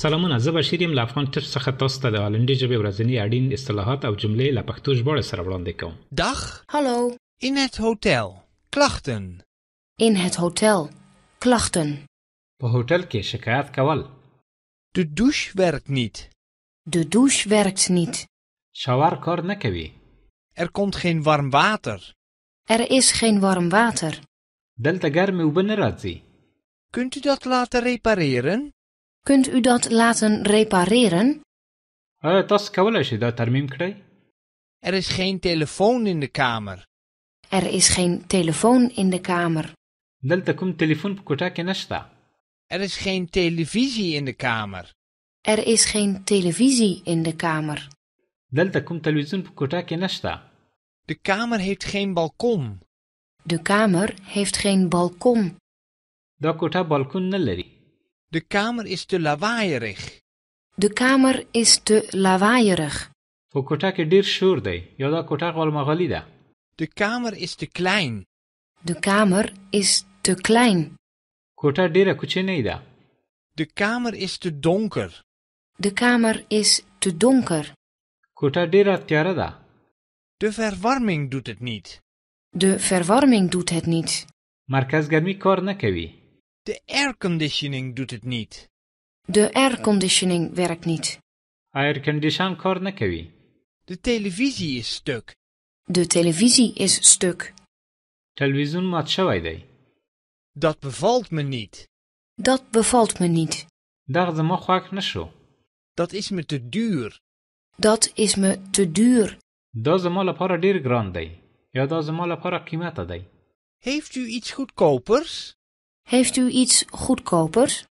سلامونه، زه بشیر یم له افغان ټچ څخه تاسو ته د هالندي ژبې ورځني اړین اصطلاحات او جملې له پښتو ژباړې سره وړاندې کوم. Dag, Hallo, in het hotel. Klachten. in het hotel. Klachten. په هوټل کې شکایت کول. De douche werkt niet. De douche werkt niet. شاور کار نه کوي. Er komt geen warm water. Er is geen warm water. دلته ګرمې اوبه نه راځي. Kunt u dat laten repareren? Kunt u dat laten repareren? آیا تاسو کولی شئ دا ترمیم کړئ؟ Er is geen telefoon in de kamer. Er is geen telefoon in de kamer. دلته کوم تلیفون په کوټه کې نشته. Er is geen televisie in de kamer. Er is geen televisie in de kamer. دلته کوم تلویزیون په کوټه کې نشته. De kamer heeft geen balkon. De kamer heeft geen balkon. دا کوټه بالکون نه لري. De kamer is te lawaaierig. De kamer is te lawaaierig. په کوټه کې ډیر شور دی یا دا کوټه غالمغالي ده. De kamer is te klein. De kamer is te klein. کوټه ډیره کوچنۍ ده. De kamer is te donker. De kamer is te donker. کوټه ډیره تیاره ده. De verwarming doet het niet. De verwarming doet het niet. مرکزګرمي کار نه کوي. De airconditioning doet het niet. De airconditioning werkt niet. ایر کنډیشن کار نه کوي. De televisie is stuk. De televisie is stuk. تلویزیون مات شوی دی. Dat bevalt me niet. Dat bevalt me niet. دغه زما خوښ نشو. Dat is me te duur. Dat is me te duur. دا زما لپاره ډیر ګران دی یا دا زما لپاره قیمته دی. Heeft u iets goedkopers? Heeft u iets goedkopers?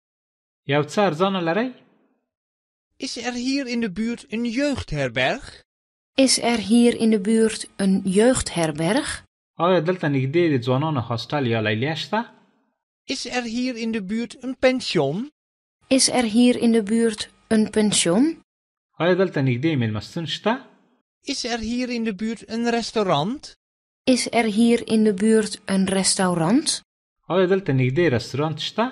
یو څه ارزانه لرئ؟ Is er hier in de buurt een jeugdherberg? Is er hier in de buurt een jeugdherberg? آیا دلته نږدې د ځوانانو هاستل یا لیلیه شته؟ Is er hier in de buurt een pension? Is er hier in de buurt een pension? آیا دلته نږدې میلمستون شته؟ Is er hier in de buurt een restaurant? Is er hier in de buurt een restaurant? آیا دلته نږدې رستورانت شته؟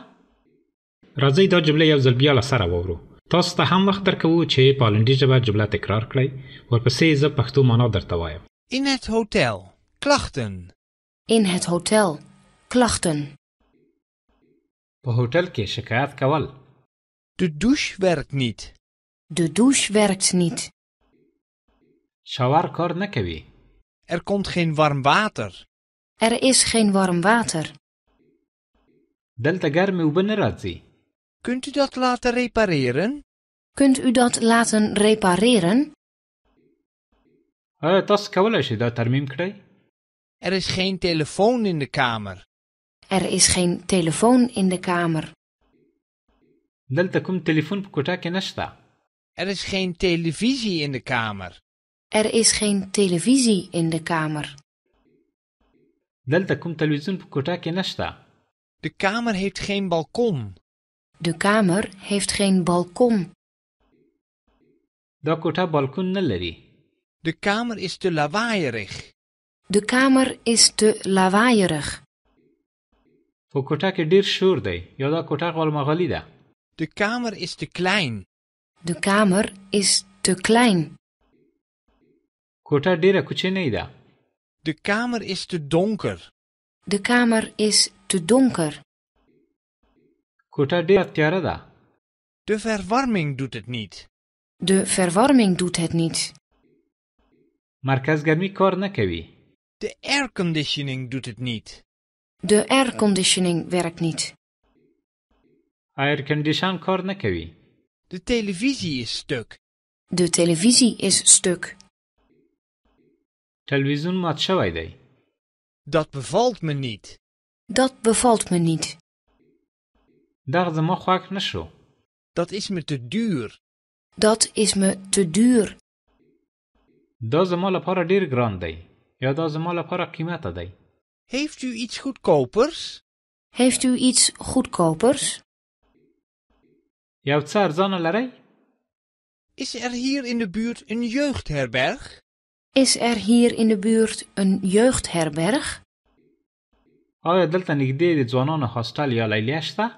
راځئ دا جمله یو ځل بیا له سره واورو. تاسو ته هم وخت درکوو چې په هالندي ژبه جمله تکرار کړئ. ورپسې زه پښتو معنا درته وایم. In het hotel. Klachten. In het hotel. Klachten. په هوټل کې شکایت کول. De douche werkt niet. De douche werkt niet. شاور کار نه کوي. Er komt geen warm water. Er is geen warm water. دلته ګرمې اوبه نه راځي. Kunt u dat laten repareren? Kunt u dat laten repareren? آیا تاسو کولی شئ دا ترمیم کړئ؟ Er is geen telefoon in de kamer. Er is geen telefoon in de kamer. دلته کوم تلیفون په کوټه کې نشته. Er is geen televisie in de kamer. Er is geen televisie in de kamer. دلته کوم تلویزیون په کوټه کې نشته. De kamer heeft geen balkon. De kamer heeft geen balkon. دا کوټه بالکون نه لري. De kamer is te lawaaierig. De kamer is te lawaaierig. په کوټه کې ډیر شور دی یا دا کوټه غالمغالي ده. De kamer is te klein. De kamer is te klein. کوټه ډیره کوچنۍ ده. De kamer is te donker. De kamer is te donker. کوټه ډیره تیاره ده. De verwarming doet het niet. De verwarming doet het niet. مرکزګرمي کار نه کوي. De airconditioning doet het niet. De airconditioning werkt niet. ایر کنډیشن کار نه کوي. De televisie is stuk. De televisie is stuk. تلویزیون مات شوی دی. Dat bevalt me niet. Dat bevalt me niet. دغه زما خوښ نشو. Dat is me te duur. Dat is me te duur. دا زما لپاره ډیر ګران دی یا دا زما لپاره قیمته دی. Heeft u iets goedkopers? Heeft u iets goedkopers? یو څه ارزانه لرئ؟ Is er hier in de buurt een jeugdherberg? Is er hier in de buurt een jeugdherberg? آیا دلته نږدې د ځوانانو هاستل یا لیلیه شته؟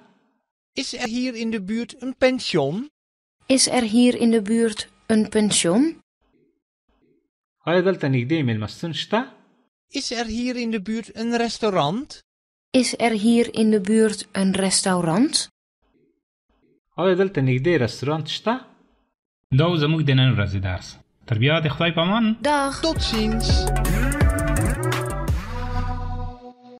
Is er hier in de buurt een pension? Is er hier in de buurt een pension? آیا دلته نږدې مېلمستون شته؟ Is er hier in de buurt een restaurant? Is er hier in de buurt een restaurant? آیا دلته نږدې رستورانت شته؟ دا زموږ د نن ورځې درس. تر بیا د خدای په امان. Dag! Tot ziens!